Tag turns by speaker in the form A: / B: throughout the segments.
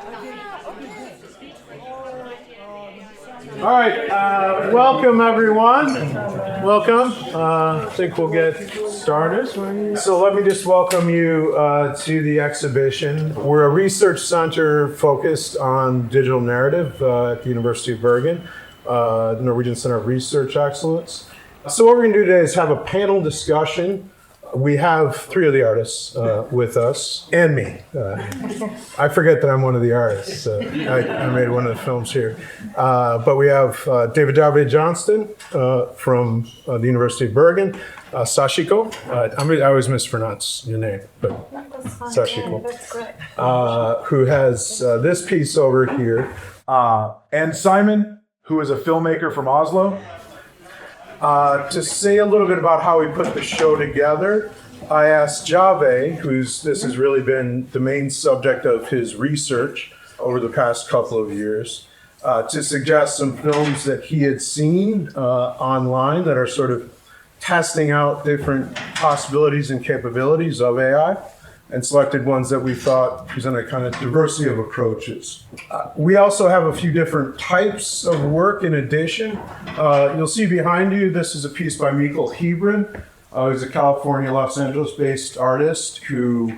A: All right, welcome everyone. Welcome. I think we'll get started. So let me just welcome you to the exhibition. We're a research center focused on digital narrative at the University of Bergen, the Norwegian Center of Research Excellence. So what we're going to do today is have a panel discussion. We have three of the artists with us, and me. I forget that I'm one of the artists. I made one of the films here. But we have Jhave Johnston from the University of Bergen, Sachiko. I always mispronounce your name, but Sachiko.
B: Yeah, that's great.
A: Who has this piece over here.
C: And Simon, who is a filmmaker from Oslo.
A: To say a little bit about how we put the show together, I asked Jhave, this has really been the main subject of his research over the past couple of years, to suggest some films that he had seen online that are sort of testing out different possibilities and capabilities of AI, and selected ones that we thought present a kind of diversity of approaches. We also have a few different types of work in addition. You'll see behind you, this is a piece by Mikael Hebron, who's a California, Los Angeles-based artist who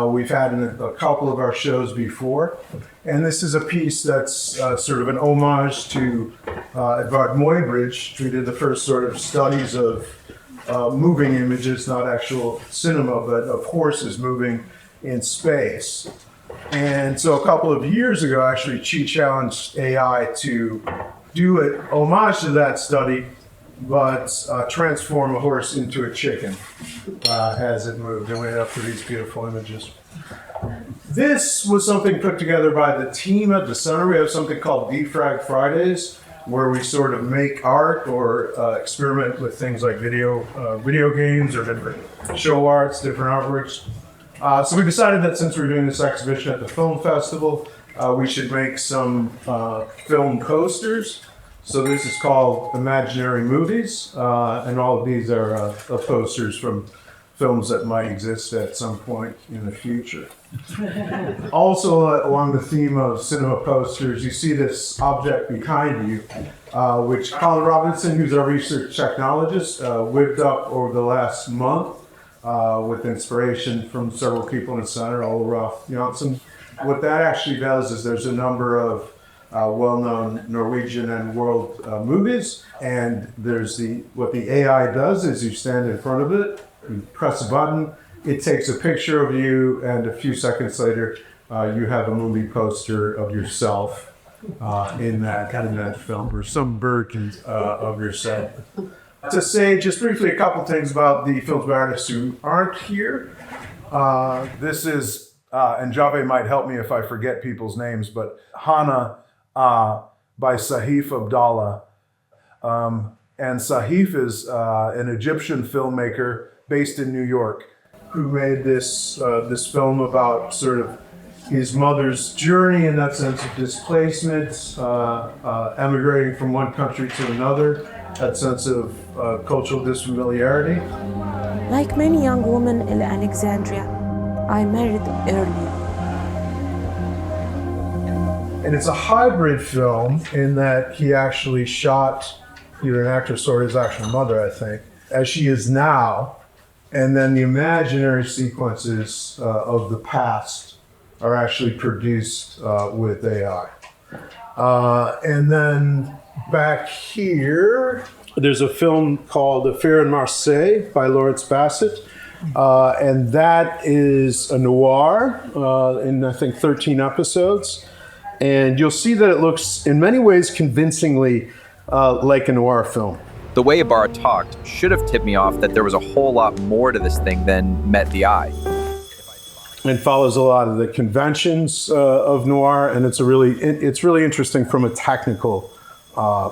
A: we've had in a couple of our shows before. And this is a piece that's sort of an homage to Edvard Muybridge, who did the first sort of studies of moving images, not actual cinema, but of horses moving in space. And so a couple of years ago, actually, she challenged AI to do an homage to that study, but transform a horse into a chicken as it moved. And we ended up with these beautiful images. This was something put together by the team at the center. We have something called Defrag Fridays, where we sort of make art or experiment with things like video games or different show arts, different artworks. So we decided that since we're doing this exhibition at the film festival, we should make some film posters. So this is called Imaginary Movies, and all of these are posters from films that might exist at some point in the future. Also, along the theme of cinema posters, you see this object behind you, which Colin Robinson, who's our research technologist, whipped up over the last month with inspiration from several people in the center, Olaf Janssen. What that actually does is there's a number of well-known Norwegian and world movies, and what the AI does is you stand in front of it, you press a button, it takes a picture of you, and a few seconds later, you have a movie poster of yourself in that film, or some version of yourself. To say just briefly a couple things about the films by artists who aren't here.
C: This is, and Jhave might help me if I forget people's names, but Hana by Sahif Abdallah. And Sahif is an Egyptian filmmaker based in New York,
A: who made this film about sort of his mother's journey in that sense of displacement, emigrating from one country to another, that sense of cultural disfamiliarity.
B: Like many young women in Alexandria, I married early.
A: And it's a hybrid film in that he actually shot either an actress or his actual mother, I think, as she is now. And then the imaginary sequences of the past are actually produced with AI. And then back here, there's a film called Affair in Marseille by Lawrence Bassett. And that is a noir in, I think, 13 episodes. And you'll see that it looks, in many ways, convincingly like a noir film.
D: The way Ibarra talked should have tipped me off that there was a whole lot more to this thing than met the eye.
A: And follows a lot of the conventions of noir, and it's really interesting from a technical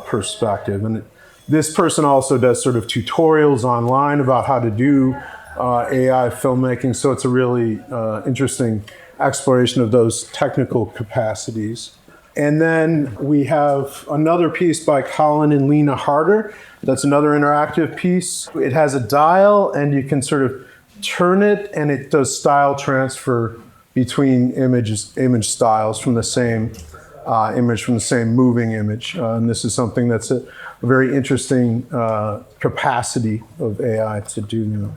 A: perspective. And this person also does sort of tutorials online about how to do AI filmmaking, so it's a really interesting exploration of those technical capacities. And then we have another piece by Colin and Lena Harder. That's another interactive piece. It has a dial, and you can sort of turn it, and it does style transfer between image styles from the same image, from the same moving image. And this is something that's a very interesting capacity of AI to do now.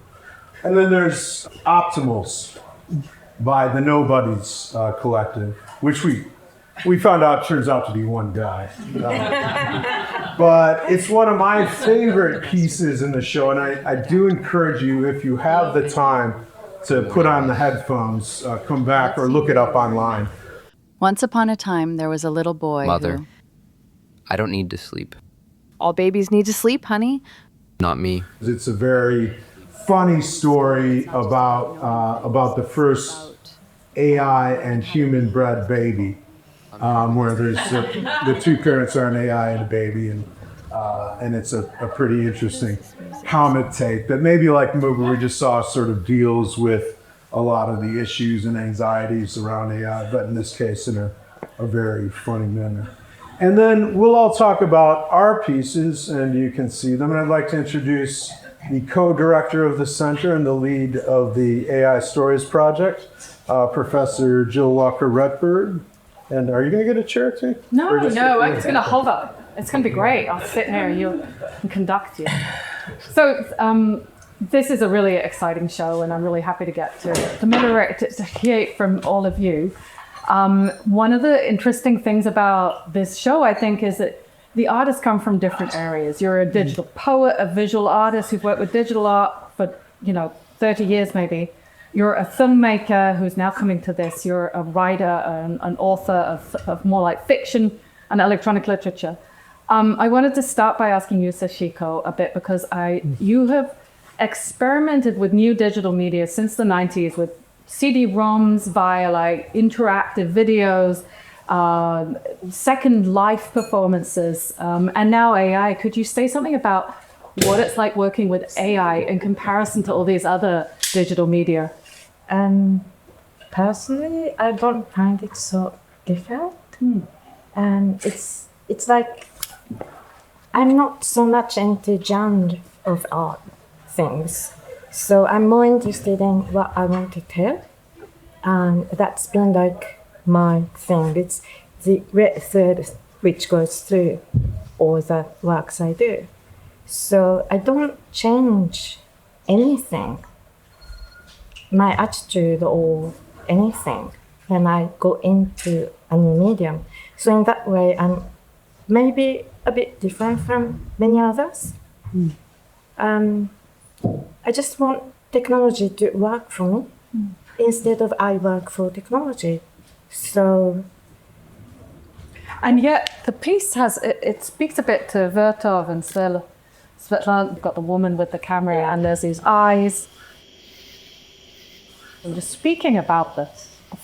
A: And then there's Optimals by the Nobodies Collective, which we found out turns out to be one guy. But it's one of my favorite pieces in the show, and I do encourage you, if you have the time, to put on the headphones, come back, or look it up online.
E: Once upon a time, there was a little boy
F: Mother,
E: who...
F: I don't need to sleep.
E: All babies need to sleep, honey.
F: Not me.
A: It's a very funny story about the first AI and human-bred baby, where there's the two parents are an AI and a baby, and it's a pretty interesting comic take that maybe like the movie we just saw sort of deals with a lot of the issues and anxieties around AI, but in this case in a very funny manner. And then we'll all talk about our pieces, and you can see them. And I'd like to introduce the co-director of the center and the lead of the AI Stories Project, Professor Jill Walker Rettberg. And are you going to get a chair too?
G: No, I'm just going to hold up. It's going to be great. I'll sit here and you'll conduct you. So this is a really exciting show, and I'm really happy to get to hear from all of you. One of the interesting things about this show, I think, is that the artists come from different areas. You're a digital poet, a visual artist who's worked with digital art for 30 years maybe. You're a filmmaker who's now coming to this. You're a writer, an author of more like fiction and electronic literature. I wanted to start by asking you, Sachiko, a bit, because you have experimented with new digital media since the 90s with CD-ROMs via like interactive videos, Second Life performances, and now AI. Could you say something about what it's like working with AI in comparison to all these other digital media?
H: Personally, I don't find it so different. And it's like I'm not so much into genre of art things. So I'm more interested in what I want to tell. And that's been like my thing. It's the red thread which goes through all the works I do. So I don't change anything, my attitude or anything, when I go into a new medium. So in that way, I'm maybe a bit different from many others. I just want technology to work for me instead of I work for technology. So,
G: and yet the piece has it speaks a bit to Vertov and Svetlana. You've got the woman with the camera, and there's these eyes. I'm just speaking about the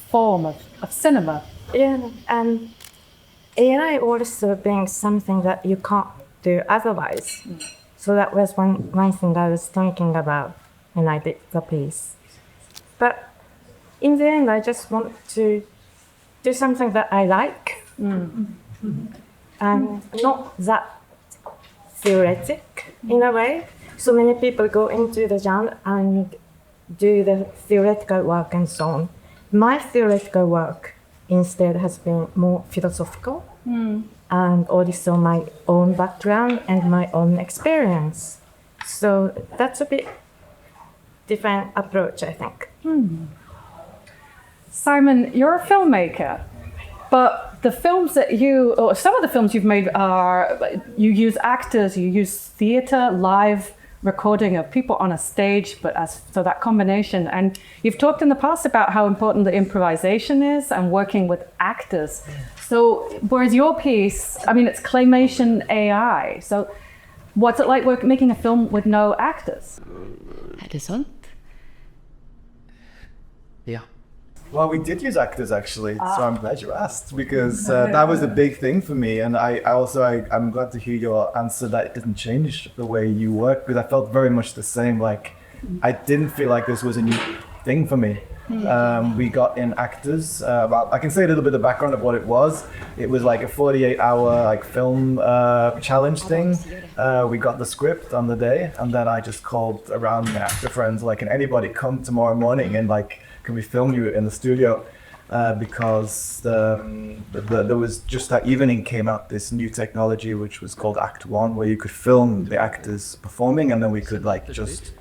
G: form of cinema.
H: Yeah, and AI also brings something that you can't do otherwise. So that was one thing I was thinking about when I did the piece. But in the end, I just want to do something that I like, and not that theoretic in a way. So many people go into the genre and do the theoretical work and so on. My theoretical work instead has been more philosophical, and also my own background and my own experience. So that's a bit different approach, I think.
G: Simon, you're a filmmaker, but the films that or some of the films you've made you use actors, you use theater, live recording of people on a stage, so that combination. And you've talked in the past about how important the improvisation is and working with actors. So whereas your piece, it's claymation AI. So what's it like making a film with no actors?
E: Er det sant?
F: Yeah.
I: Well, we did use actors actually, so I'm glad you asked, because that was a big thing for me. And I'm glad to hear your answer that it didn't change the way you work, because I felt very much the same. Like, I didn't feel like this was a new thing for me. We got in actors. I can say a little bit of background of what it was. It was like a 48-hour film challenge thing. We got the script on the day, and then I just called around my actor friends, can anybody come tomorrow morning and can we film you in the studio? Because there was just that evening came out this new technology which was called Act 1, where you could film the actors performing, and then we could like just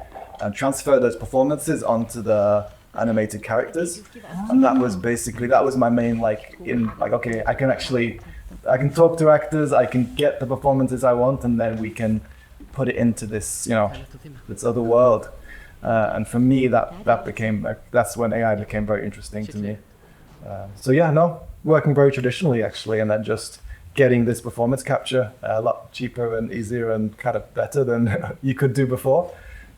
I: transfer those performances onto the animated characters. And that was my main okay, I can talk to actors, I can get the performances I want, and then we can put it into this, this other world. And for me, that's when AI became very interesting to me. Working very traditionally actually, and then just getting this performance capture a lot cheaper and easier and kind of better than you could do before.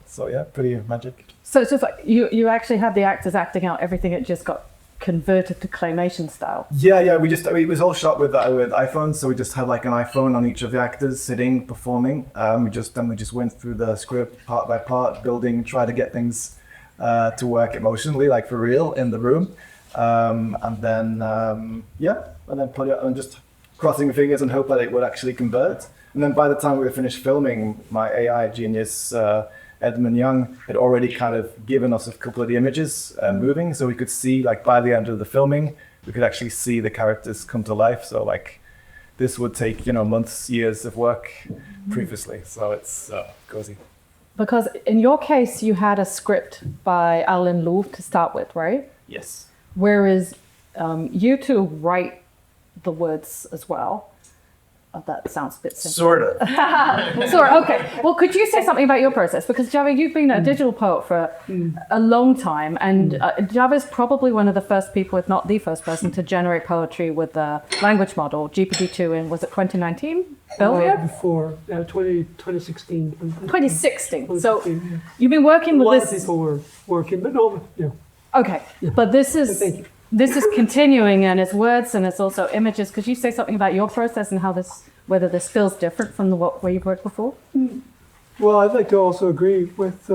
I: So yeah, pretty magic.
G: So it's just like you actually had the actors acting out everything, it just got converted to claymation style.
I: Yeah, it was all shot with iPhones, so we just had like an iPhone on each of the actors sitting, performing. We just went through the script part by part, try to get things to work emotionally, like for real in the room. And then put it and just crossing the fingers and hope that it would actually convert. And then by the time we were finished filming, my AI genius, Edmund Young, had already kind of given us a couple of the images moving, so we could see, like by the end of the filming, we could actually see the characters come to life. So like this would take, months, years of work previously. So it's cozy.
G: Because in your case, you had a script by Alan Louvre to start with, right?
I: Yes.
G: Whereas you two write the words as well. Oh, that sounds a bit simple.
A: Sort of.
G: Sort of, okay. Well, could you say something about your process? Because Jhave, you've been a digital poet for a long time, and Jhave is probably one of the first people, if not the first person, to generate poetry with the language model, GPT-2 in, was it 2019? Earlier?
J: Before, 2016.
G: 2016. So you've been working with
J: this. A lot
G: this.
J: of people were working, but no, yeah.
G: Okay, but this is continuing, and it's words and it's also images. Could you say something about your process and how whether this feels different from the way you've worked before?
J: Well, I'd like to also agree with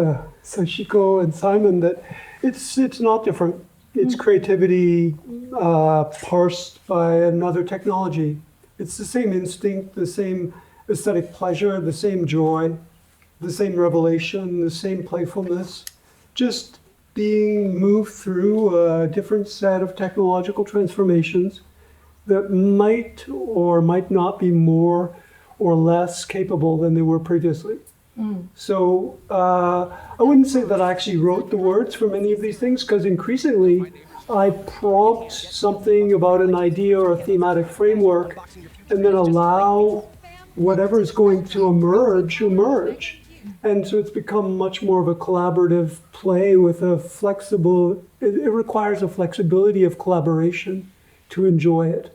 J: Sachiko and Simon that it's not different. It's creativity parsed by another technology. It's the same instinct, the same aesthetic pleasure, the same joy, the same revelation, the same playfulness, just being moved through a different set of technological transformations that might or might not be more or less capable than they were previously. So I wouldn't say that I actually wrote the words for many of these things, because increasingly I prompt something about an idea or a thematic framework and then allow whatever is going to emerge. And so it's become much more of a collaborative play with a flexible, it requires a flexibility of collaboration to enjoy it.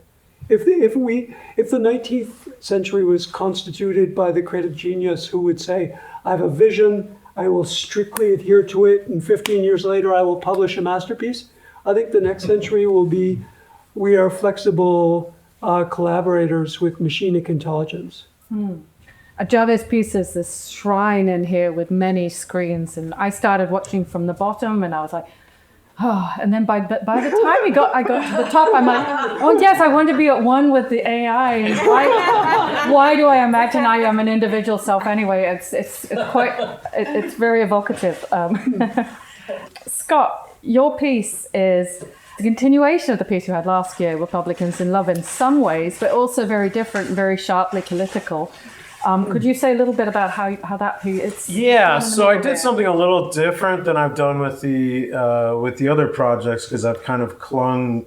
J: If the 19th century was constituted by the creative genius who would say, I have a vision, I will strictly adhere to it, and 15 years later I will publish a masterpiece, I think the next century will be, we are flexible collaborators with machinic intelligence.
G: Jhave's piece is this shrine in here with many screens, and I started watching from the bottom, and I was like, oh, and then by the time I got to the top, I'm like, oh yes, I want to be at one with the AI. And why do I imagine I am an individual self anyway? It's very evocative. Scott, your piece is the continuation of the piece you had last year, Republicans in Love, in some ways, but also very different and very sharply political. Could you say a little bit about how that piece?
A: Yeah, so I did something a little different than I've done with the other projects, because I've kind of clung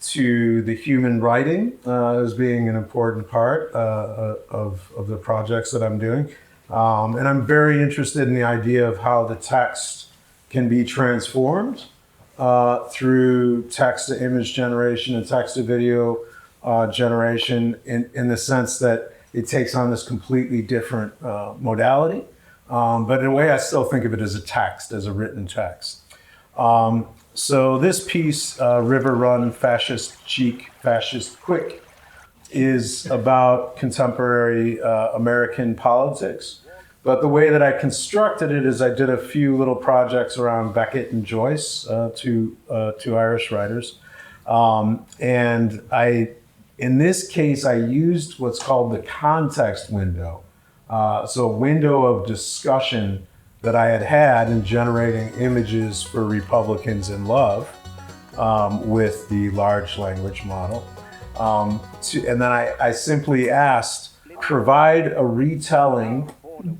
A: to the human writing as being an important part of the projects that I'm doing, and I'm very interested in the idea of how the text can be transformed through text to image generation and text to video generation, in the sense that it takes on this completely different modality. But in a way, I still think of it as a text, as a written text. So this piece, River Run, Fascist Cheek, Fascist Quick, is about contemporary American politics. But the way that I constructed it is I did a few little projects around Beckett and Joyce, two Irish writers. And in this case, I used what's called the context window. So a window of discussion that I had in generating images for Republicans in Love with the large language model. And then I simply asked, provide a retelling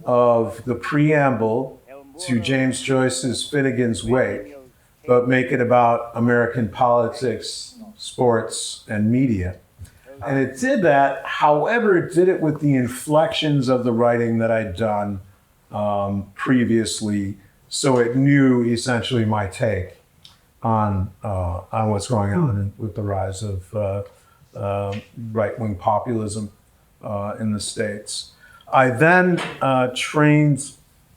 A: of the preamble to James Joyce's Finnegan's Wake, but make it about American politics, sports, and media. And it did that, however, it did it with the inflections of the writing that I'd done previously, so it knew essentially my take on what's going on with the rise of right-wing populism in the States. I then trained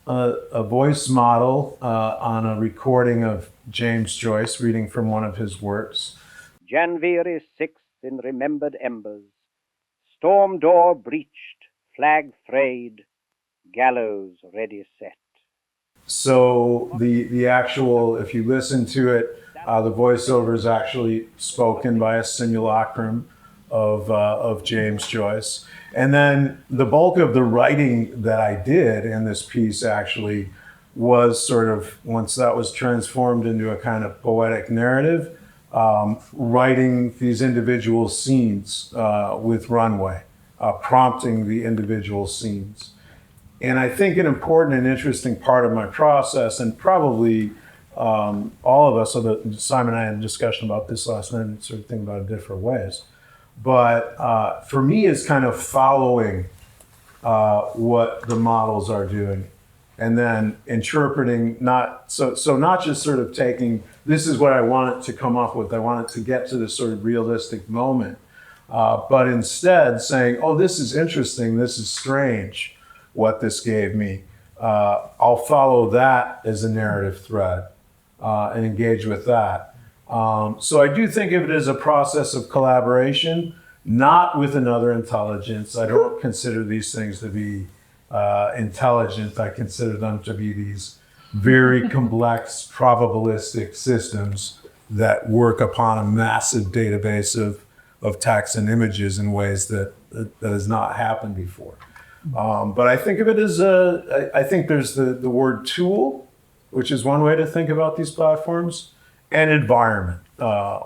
A: a voice model on a recording of James Joyce reading from one of his works.
K: January 6th in remembered embers, storm door breached, flag frayed, gallows ready set.
A: So the actual, if you listen to it, the voiceover is actually spoken by a simulacrum of James Joyce. And then the bulk of the writing that I did in this piece actually was sort of, once that was transformed into a kind of poetic narrative, writing these individual scenes with runway, prompting the individual scenes. And I think an important and interesting part of my process, and probably all of us, Simon and I had a discussion about this last night and sort of think about it different ways. But for me, it's kind of following what the models are doing and then interpreting, not just sort of taking, this is what I want it to come up with. I want it to get to this sort of realistic moment. But instead saying, oh, this is interesting. This is strange, what this gave me. I'll follow that as a narrative thread and engage with that. So I do think of it as a process of collaboration, not with another intelligence. I don't consider these things to be intelligent. I consider them to be these very complex probabilistic systems that work upon a massive database of text and images in ways that has not happened before. But I think of it as I think there's the word tool, which is one way to think about these platforms, and environment,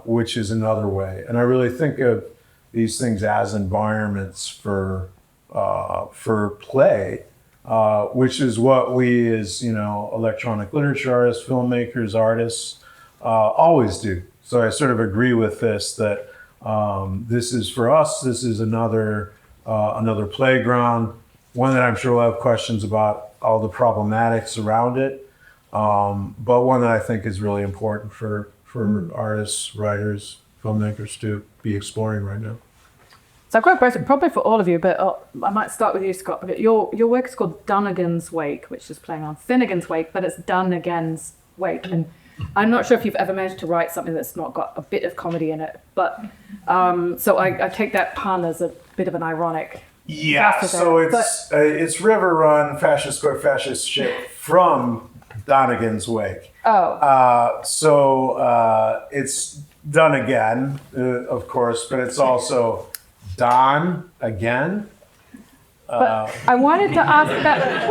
A: which is another way. And I really think of these things as environments for play, which is what we as, electronic literature artists, filmmakers, artists, always do. So I sort of agree with this, that this is for us, this is another playground, one that I'm sure we'll have questions about all the problematics around it, but one that I think is really important for artists, writers, filmmakers to be exploring right now.
G: So I've got a question probably for all of you, but I might start with you, Scott. Your work is called Dunnigan's Wake, which is playing on Finnegan's Wake, but it's Dunnigan's Wake. And I'm not sure if you've ever managed to write something that's not got a bit of comedy in it, but so I take that pun as a bit of an ironic.
A: Yeah, so it's River Run, fascist court, fascist ship from Dunnigan's Wake.
G: Oh.
A: So it's done again, of course, but it's also Don again.
G: But I wanted to ask that.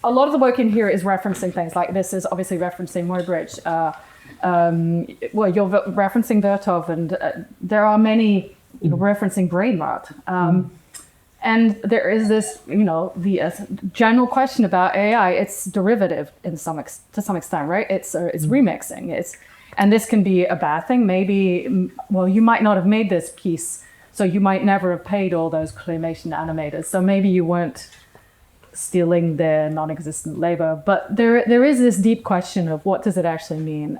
G: A lot of the work in here is referencing things like this is obviously referencing Muybridge. You're referencing Vertov, and there are many referencing brain rot. And there is this, the general question about AI. It's derivative to some extent, right? It's remixing. And this can be a bad thing. Maybe, you might not have made this piece, so you might never have paid all those claymation animators. So maybe you weren't stealing their non-existent labor. But there is this deep question of what does it actually mean?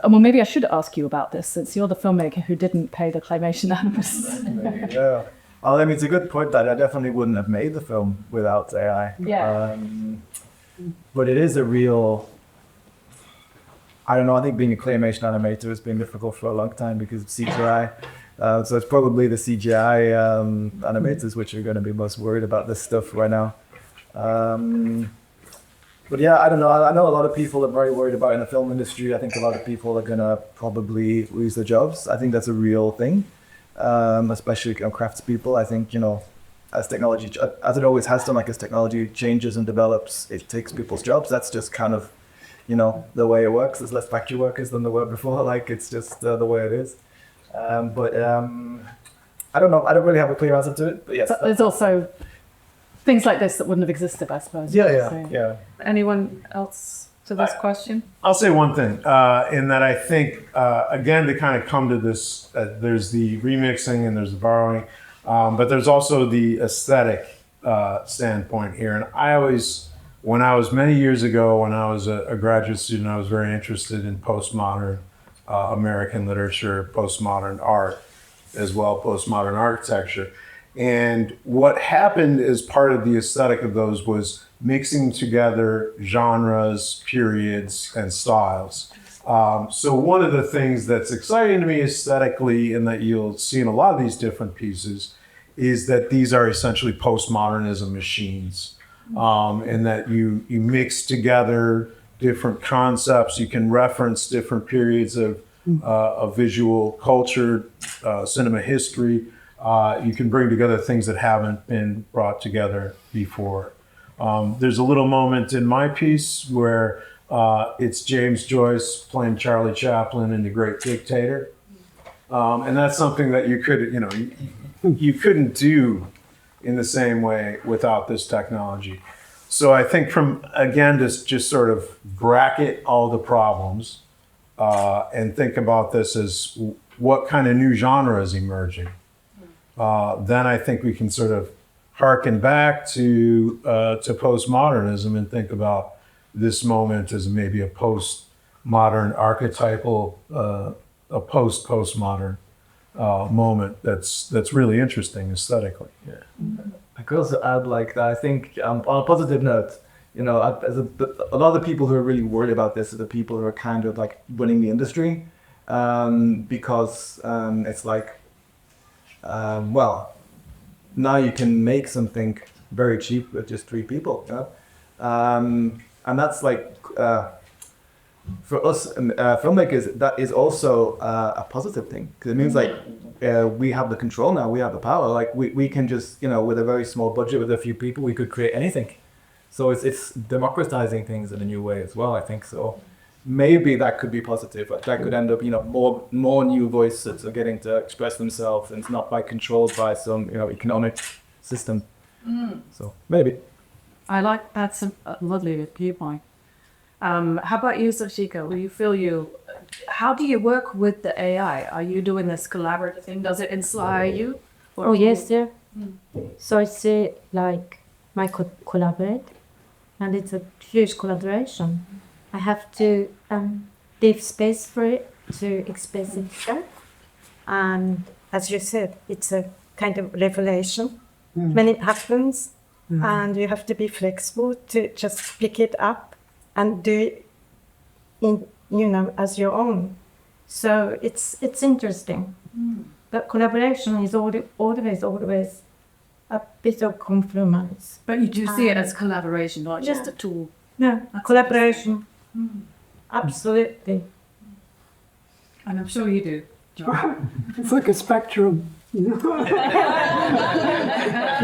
G: Maybe I should ask you about this, since you're the filmmaker who didn't pay the claymation animators.
I: Yeah. Well, I mean, it's a good point that I definitely wouldn't have made the film without AI.
G: Yeah.
I: But it is a real, I don't know, I think being a claymation animator has been difficult for a long time because of CGI. So it's probably the CGI animators which are going to be most worried about this stuff right now. But yeah, I don't know. I know a lot of people are very worried about it in the film industry. I think a lot of people are going to probably lose their jobs. I think that's a real thing. especially craftspeople. I think, as technology, as it always has done, like as technology changes and develops, it takes people's jobs. That's just kind of, the way it works. There's less factory workers than there were before. Like, it's just the way it is. But I don't know. I don't really have a clear answer to it. But yes.
G: But there's also things like this that wouldn't have existed, I suppose.
I: Yeah.
G: Anyone else to this question?
A: I'll say one thing, in that I think, again, to kind of come to this, there's the remixing and there's the borrowing, but there's also the aesthetic standpoint here. And I always, when I was many years ago, when I was a graduate student, I was very interested in postmodern American literature, postmodern art, as well, postmodern architecture. And what happened as part of the aesthetic of those was mixing together genres, periods, and styles. So one of the things that's exciting to me aesthetically, and that you'll see in a lot of these different pieces, is that these are essentially postmodernism machines, and that you mix together different concepts. You can reference different periods of visual culture, cinema history. You can bring together things that haven't been brought together before. There's a little moment in my piece where it's James Joyce playing Charlie Chaplin in The Great Dictator. And that's something that you couldn't do in the same way without this technology. So I think just sort of bracket all the problems and think about this as what kind of new genre is emerging. Then I think we can sort of harken back to postmodernism and think about this moment as maybe a postmodern archetypal, a postmodern moment that's really interesting aesthetically. Yeah.
I: I could also add, I think on a positive note, a lot of the people who are really worried about this are the people who are kind of like running the industry, because it's like, now you can make something very cheap with just 3 people, and that's like, for us filmmakers, that is also a positive thing, because it means we have the control now, we have the power. Like we can just, with a very small budget, with a few people, we could create anything. So it's democratizing things in a new way as well, I think. So maybe that could be positive. That could end up, more new voices are getting to express themselves, and it's not controlled by some, economic system. So maybe.
G: I like that's a lovely viewpoint. How about you, Sachiko? How do you work with the AI? Are you doing this collaborative thing? Does it inspire you?
H: Oh, yes, yeah. So it's my collaborate, and it's a huge collaboration. I have to leave space for it to express itself. And as you said, it's a kind of revelation when it happens, and you have to be flexible to just pick it up and do it as your own. So it's interesting. But collaboration is always a bit of compromise.
G: But you do see it as collaboration, not just a tool.
H: No, collaboration. Absolutely.
G: And I'm sure you do.
J: It's like a spectrum. And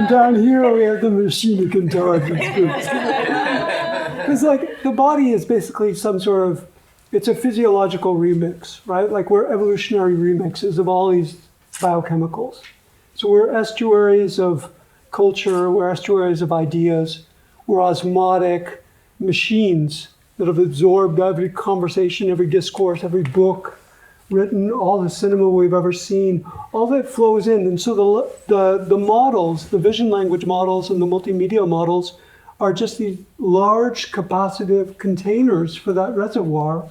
J: down here we have the machinic intelligence groups. Because the body is basically some sort of, it's a physiological remix, right? We're evolutionary remixes of all these biochemicals. So we're estuaries of culture, we're estuaries of ideas, we're osmotic machines that have absorbed every conversation, every discourse, every book written, all the cinema we've ever seen, all that flows in. And so the models, the vision language models and the multimedia models are just these large capacitive containers for that reservoir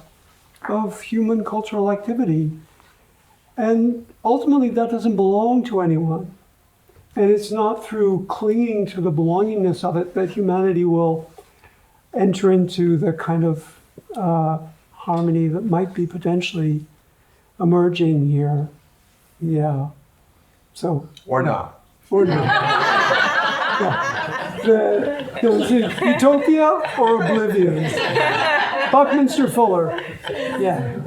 J: of human cultural activity. And ultimately that doesn't belong to anyone. And it's not through clinging to the belongingness of it that humanity will enter into the kind of harmony that might be potentially emerging here. Yeah. So.
A: Or not.
J: Or not. Utopia or oblivion? Buckminster Fuller. Yeah.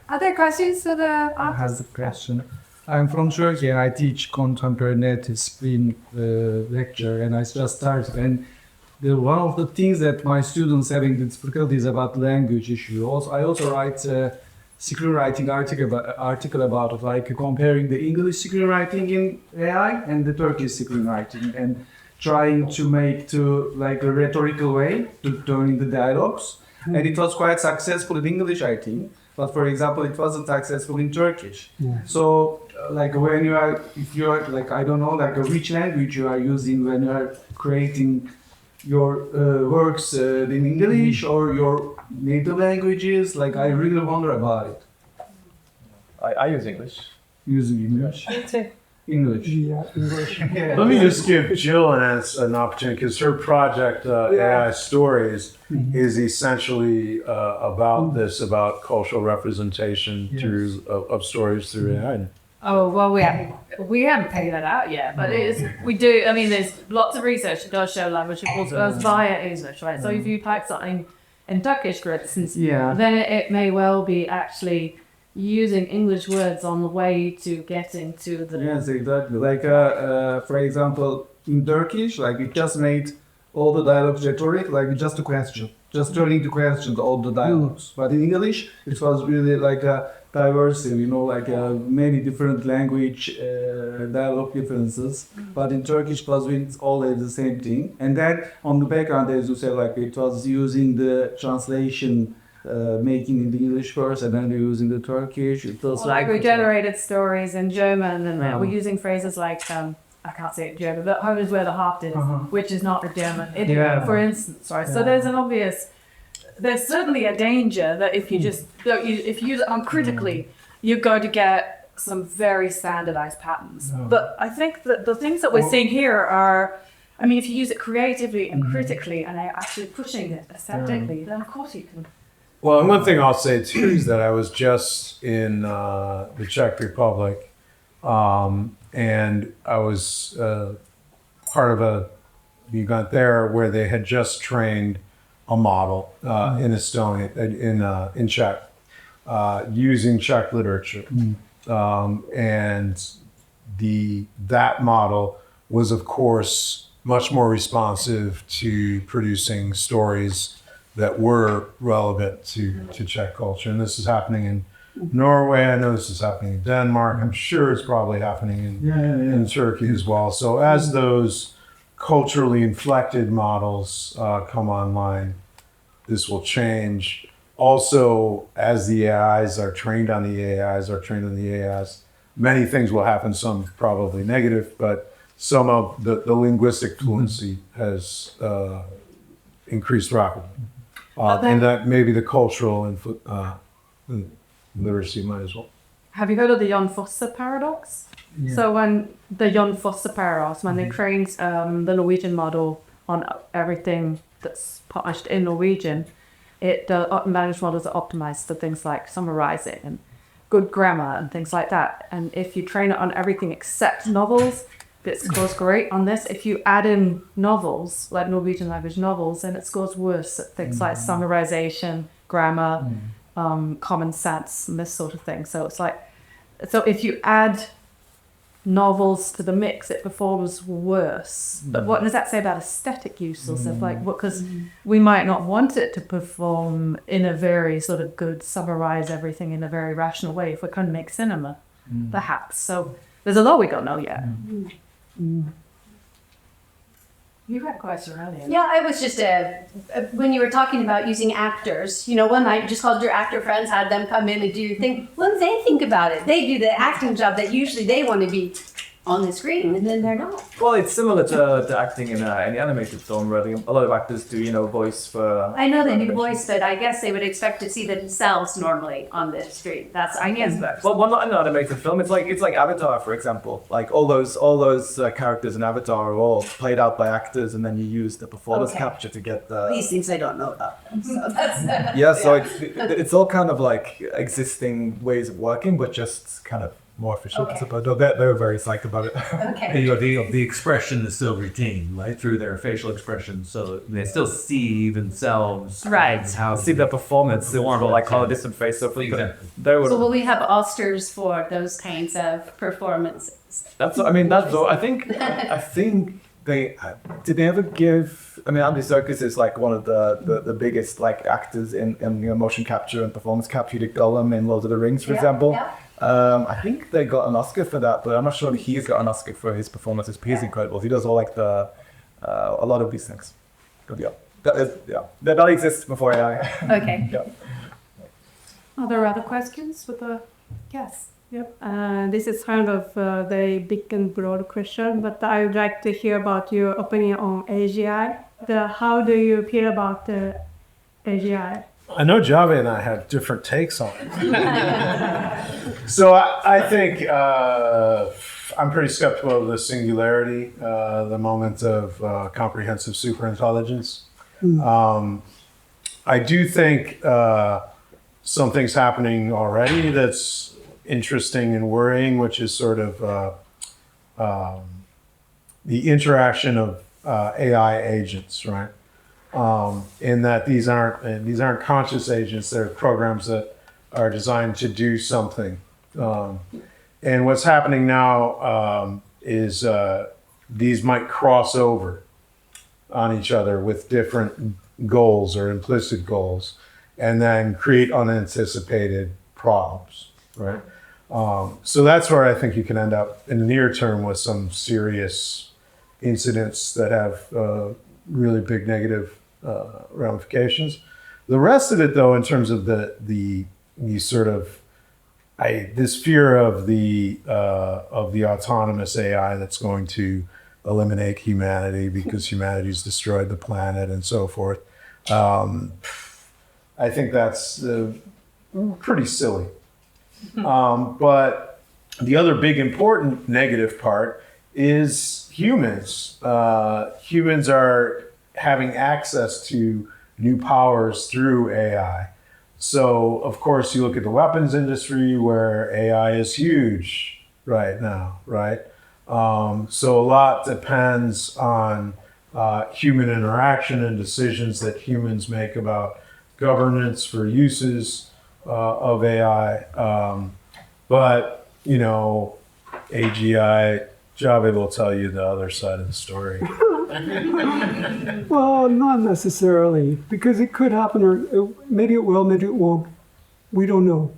G: Are there questions for the
I: I have a question.
L: I'm from Turkey and I teach contemporary native discipline lecture, and I just started. And one of the things that my students having the difficulties about language issue. I also write a screenwriting article about it, like comparing the English screenwriting in AI and the Turkish screenwriting, and trying to make to like a rhetorical way to turn the dialogues. And it was quite successful in English, I think. But for example, it wasn't successful in Turkish. So, like when if you are like, I don't know, like which language you are using when you are creating your works in English or your native languages, like I really wonder about it.
I: I use English.
L: Using English. English.
J: Yeah, English.
A: Let me just give Jill an opportunity, because her project, AI Stories, is essentially about this, about cultural representation of stories through AI.
G: Oh, well, we haven't figured that out yet, but we do. I mean, there's lots of research that does show language goes via English, right? So if you type something in Turkish, for instance, then it may well be actually using English words on the way to getting to the...
L: Yes, exactly. Like, for example, in Turkish, like it just made all the dialogues rhetoric, like just a question, just turning to questions all the dialogues. But in English, it was really like a diversity, you know, like many different language dialogue differences. But in Turkish, it was always the same thing. And then on the background, as you said, like it was using the translation making in the English first, and then we're using the Turkish. It was
G: like we generated stories in German, and we're using phrases like I can't say it in German, but home is where the heart is, which is not a German idiom, for instance, right? So there's certainly a danger that if you just if you use it uncritically, you're going to get some very standardized patterns. But I think that the things that we're seeing here are, I mean, if you use it creatively and critically and actually pushing it aesthetically, then of course you can.
A: Well, and one thing I'll say too is that I was just in the Czech Republic, and I was part of a event there where they had just trained a model in Estonia, in Czech, using Czech literature, and that model was, of course, much more responsive to producing stories that were relevant to Czech culture. And this is happening in Norway. I know this is happening in Denmark. I'm sure it's probably happening in Turkey as well. So as those culturally inflected models come online, this will change. Also, as the AIs are trained on the AIs, many things will happen, some probably negative, but some of the linguistic fluency has increased rapidly. And that maybe the cultural literacy might as well.
G: Have you heard of the Jon Fosse paradox? Yeah. So when the Jon Fosse paradox, when they trained the Norwegian model on everything that's published in Norwegian, the language models are optimized for things like summarizing and good grammar and things like that. And if you train it on everything except novels, it scores great on this. If you add in novels, like Norwegian language novels, then it scores worse at things like summarization, grammar, common sense, and this sort of thing. So it's like, so if you add novels to the mix, it performs worse. But what does that say about aesthetic uses of like, because we might not want it to perform in a very sort of good, summarize everything in a very rational way if we're going to make cinema, perhaps. So there's a lot we don't know yet. You had a question earlier.
M: Yeah, I was just when you were talking about using actors, you know, one night you just called your actor friends, had them come in and do your thing. What do they think about it? They do the acting job that usually they want to be on the screen, and then they're not.
N: Well, it's similar to acting in any animated film, really. A lot of actors do, you know, voice for...
M: I know they do voice, but I guess they would expect to see themselves normally on the screen. That's, I guess.
N: Well, not an animated film. It's like Avatar, for example. Like all those characters in Avatar are all played out by actors, and then you use the performance capture to get the...
M: These things I don't know about. So that's...
N: So it's all kind of like existing ways of working, but just kind of more official. But they're very psyched about it.
M: Okay.
O: And, the expression is still retained, right, through their facial expression, so they still see themselves.
N: Right.
O: How
N: See the performance, they want to like call a distant face. So for they would.
M: So will we have Oscars for those kinds of performances?
N: I think they did they ever give. I mean, Andy Serkis is like one of the biggest like actors in motion capture and performance capture. He did Gollum in Lord of the Rings, for example.
M: Yeah.
N: I think they got an Oscar for that, but I'm not sure if he's got an Oscar for his performances. He's incredible. He does all like a lot of these things. But that exists before AI.
M: Okay.
N: Yeah.
P: Are there other questions with the? Yes. Yep. This is kind of the big and broad question, but I would like to hear about your opinion on AGI. How do you feel about the AGI?
A: I know Jhave and I have different takes on it. So I think I'm pretty skeptical of the singularity, the moment of comprehensive superintelligence. I do think something's happening already that's interesting and worrying, which is sort of the interaction of AI agents, right? In that these aren't conscious agents; they're programs that are designed to do something. And what's happening now is these might cross over on each other with different goals or implicit goals, and then create unanticipated problems, right? So that's where I think you can end up in the near term with some serious incidents that have really big negative ramifications. The rest of it, though, in terms of the sort of this fear of the autonomous AI that's going to eliminate humanity because humanity's destroyed the planet and so forth. I think that's pretty silly. But the other big important negative part is humans. Humans are having access to new powers through AI. So, of course, you look at the weapons industry where AI is huge right now, right? So a lot depends on human interaction and decisions that humans make about governance for uses of AI. But, AGI, Jhave will tell you the other side of the story.
J: Well, not necessarily, because it could happen, or maybe it will, maybe it won't. We don't know.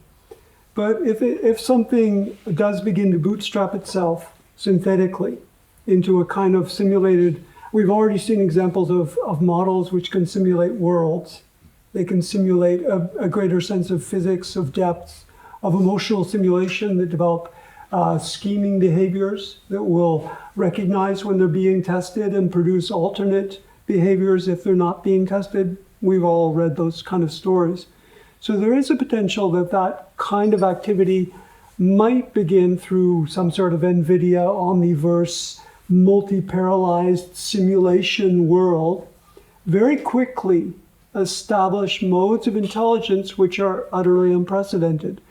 J: But if something does begin to bootstrap itself synthetically into a kind of simulated, we've already seen examples of models which can simulate worlds. They can simulate a greater sense of physics, of depth, of emotional simulation that develop scheming behaviors that will recognize when they're being tested and produce alternate behaviors if they're not being tested. We've all read those kind of stories. So there is a potential that that kind of activity might begin through some sort of NVIDIA omniverse, multi-parallelized simulation world, very quickly establish modes of intelligence which are utterly unprecedented.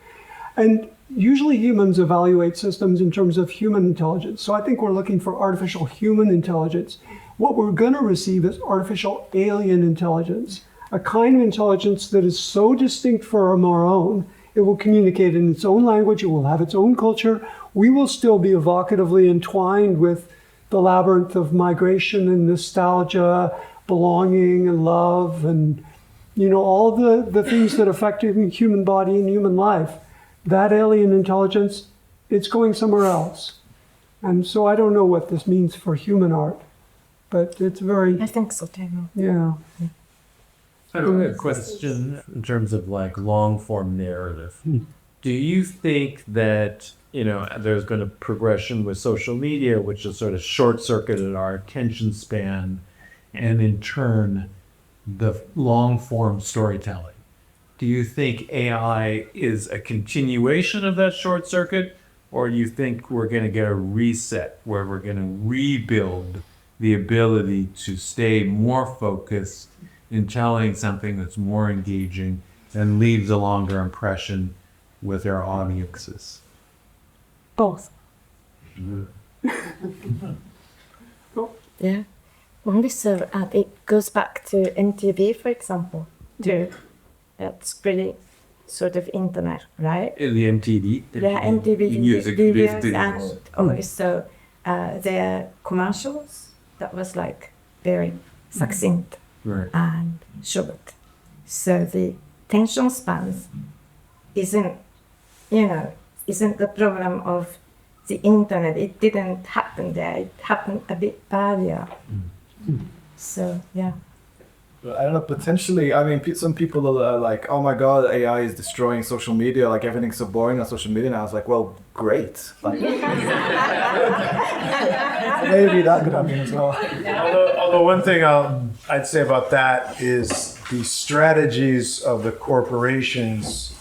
J: And usually humans evaluate systems in terms of human intelligence. So I think we're looking for artificial human intelligence. What we're going to receive is artificial alien intelligence, a kind of intelligence that is so distinct from our own. It will communicate in its own language. It will have its own culture. We will still be evocatively entwined with the labyrinth of migration and nostalgia, belonging and love, and all the things that affect the human body and human life. That alien intelligence, it's going somewhere else. And so I don't know what this means for human art, but it's very...
H: I think so too.
J: Yeah.
O: I have a question in terms of like long form narrative. Do you think that, there's going to progression with social media, which has sort of short circuited our attention span and in turn the long form storytelling? Do you think AI is a continuation of that short circuit, or do you think we're going to get a reset where we're going to rebuild the ability to stay more focused in telling something that's more engaging and leaves a longer impression with our audiences?
H: Both. Yeah. Only so, and it goes back to MTV, for example, too. It's pretty sort of internet, right?
O: The MTV.
H: Yeah, MTV
O: music
H: videos
O: videos.
H: and also their commercials. That was like very succinct
O: Right.
H: and short. So the attention spans isn't the problem of the internet. It didn't happen there. It happened a bit earlier. So yeah.
N: But I don't know, potentially, I mean, some people are like, oh my God, AI is destroying social media, like everything's so boring on social media. And I was like, well, great. Like, maybe that could happen as well.
C: Although one thing I'd say about that is the strategies of the corporations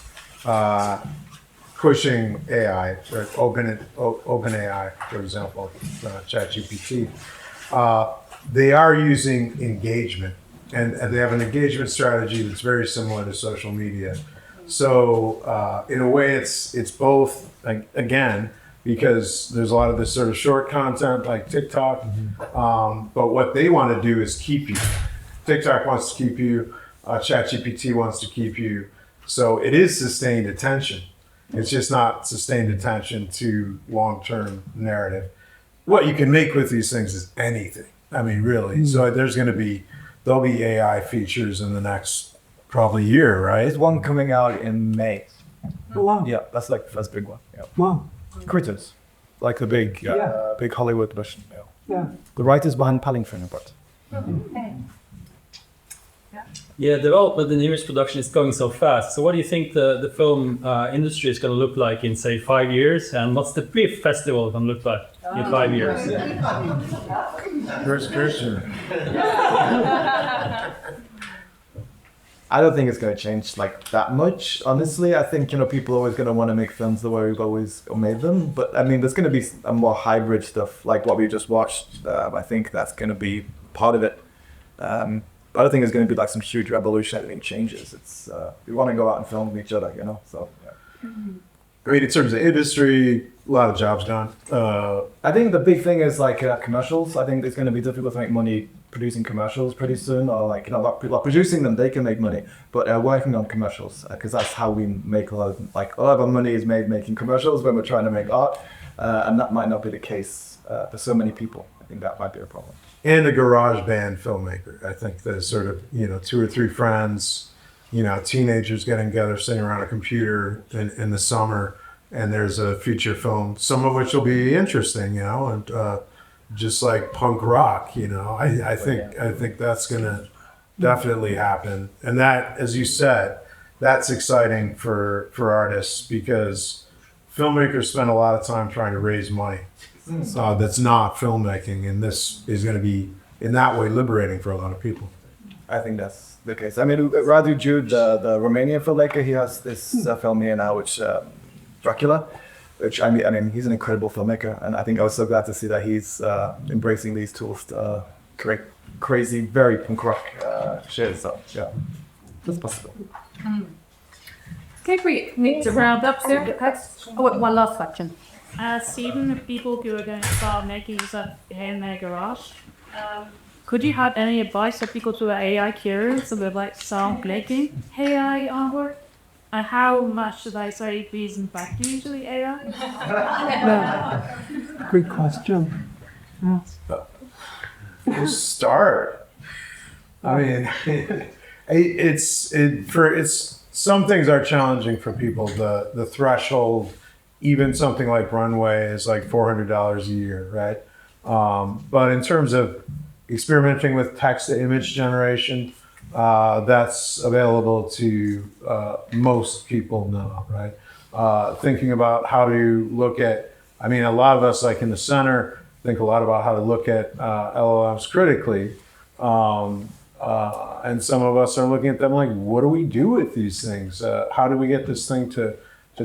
C: pushing AI, or OpenAI, for example, ChatGPT, they are using engagement. And they have an engagement strategy that's very similar to social media. So in a way, it's both, again, because there's a lot of this sort of short content like TikTok. But what they want to do is keep you. TikTok wants to keep you. ChatGPT wants to keep you. So it is sustained attention. It's just not sustained attention to long-term narrative. What you can make with these things is anything. I mean, really. So there'll be AI features in the next probably year, right?
N: There's one coming out in May.
J: Oh, wow.
N: Yeah, that's like the first big one. Yeah.
J: Wow.
N: Critters, like the big Hollywood version. Yeah.
J: Yeah.
N: The writers behind Paddington, but.
Q: Yeah, development in image production is going so fast. So what do you think the film industry is going to look like in, say, 5 years? And what's the BIFF festival going to look like in 5 years?
C: First Christian.
N: I don't think it's going to change like that much. Honestly, I think people are always going to want to make films the way we've always made them. But I mean, there's going to be a more hybrid stuff like what we just watched. I think that's going to be part of it. I don't think there's going to be like some huge revolutionary changes. It's we want to go out and film each other, So yeah.
C: I mean, in terms of industry, a lot of jobs gone.
N: I think the big thing is like commercials. I think it's going to be difficult to make money producing commercials pretty soon, or like like people are producing them, they can make money, but working on commercials because that's how we make a lot of our money is made making commercials when we're trying to make art, and that might not be the case for so many people. I think that might be a problem.
C: And a garage band filmmaker. I think there's sort of 2 or 3 friends, teenagers getting together, sitting around a computer in the summer, and there's a feature film, some of which will be interesting, and just like punk rock, I think that's gonna definitely happen. And that, as you said, that's exciting for artists because filmmakers spend a lot of time trying to raise money. That's not filmmaking, and this is going to be in that way liberating for a lot of people.
N: I think that's the case. I mean, Radu Jude, the Romanian filmmaker, he has this film here now, which Dracula, which I mean, he's an incredible filmmaker, and I think I was so glad to see that he's embracing these tools to create crazy, very punk rock shit. So yeah, that's possible.
G: Okay, we need to round up soon. Oh, one last question.
P: Siden people who are going to start making use of handmade garage, could you have any advice for people who are AI curious about like start making AI artwork? And how much should I say please in fact usually AI?
J: Yeah. Great question. Yeah.
C: We'll start. I mean, it's some things are challenging for people. The threshold. Even something like Runway is like $400 a year, right? But in terms of experimenting with text-to-image generation, that's available to most people now, right? Thinking about how to look at, a lot of us like in the center think a lot about how to look at LLMs critically. And some of us are looking at them like, what do we do with these things? How do we get this thing to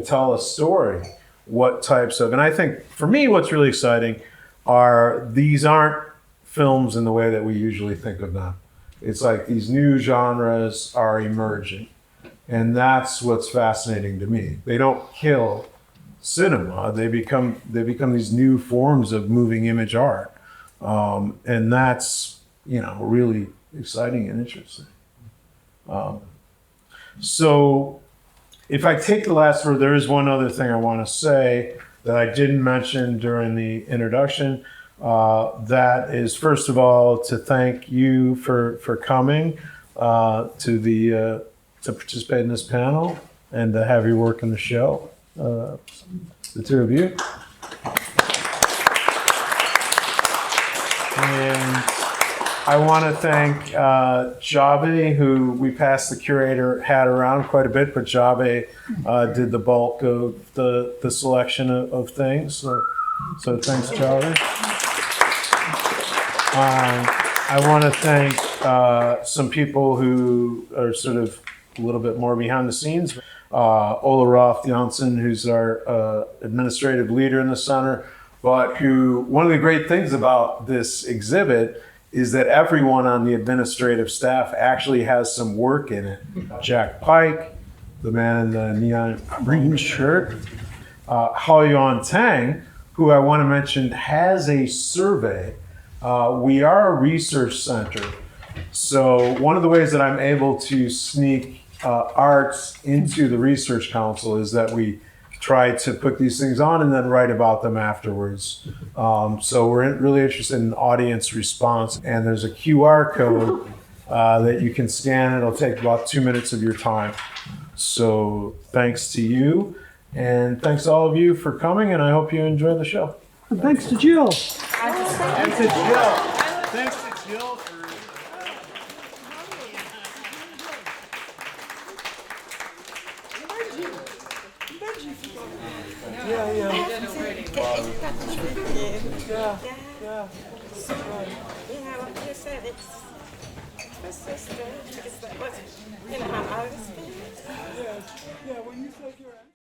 C: tell a story? What types of, and I think for me, what's really exciting are these aren't films in the way that we usually think of them. It's like these new genres are emergent. And that's what's fascinating to me. They don't kill
A: cinema. They become these new forms of moving image art, and that's really exciting and interesting. So, if I take the last word, there is one other thing I want to say that I didn't mention during the introduction. That is, first of all, to thank you for coming to participate in this panel and to have your work in the show. The two of you. And I want to thank Jhave, who we passed the curator hat around quite a bit, but Jhave did the bulk of the selection of things. So thanks, Jhave. I want to thank some people who are sort of a little bit more behind the scenes. Jhave Johnston, who's our administrative leader in the center, but who, one of the great things about this exhibit is that everyone on the administrative staff actually has some work in it. Jack Pike, the man in the neon green shirt, Haoyuan Tang, who I want to mention has a survey. We are a research center, so one of the ways that I'm able to sneak arts into the Research Council is that we try to put these things on and then write about them afterwards. So we're really interested in audience response, and there's a QR code that you can scan. It'll take about 2 minutes of your time. So thanks to you, and thanks to all of you for coming, and I hope you enjoy the show.
J: And thanks to Jill.
A: Thanks to Jill. Thanks to Jill for...
J: Yeah, when you said you're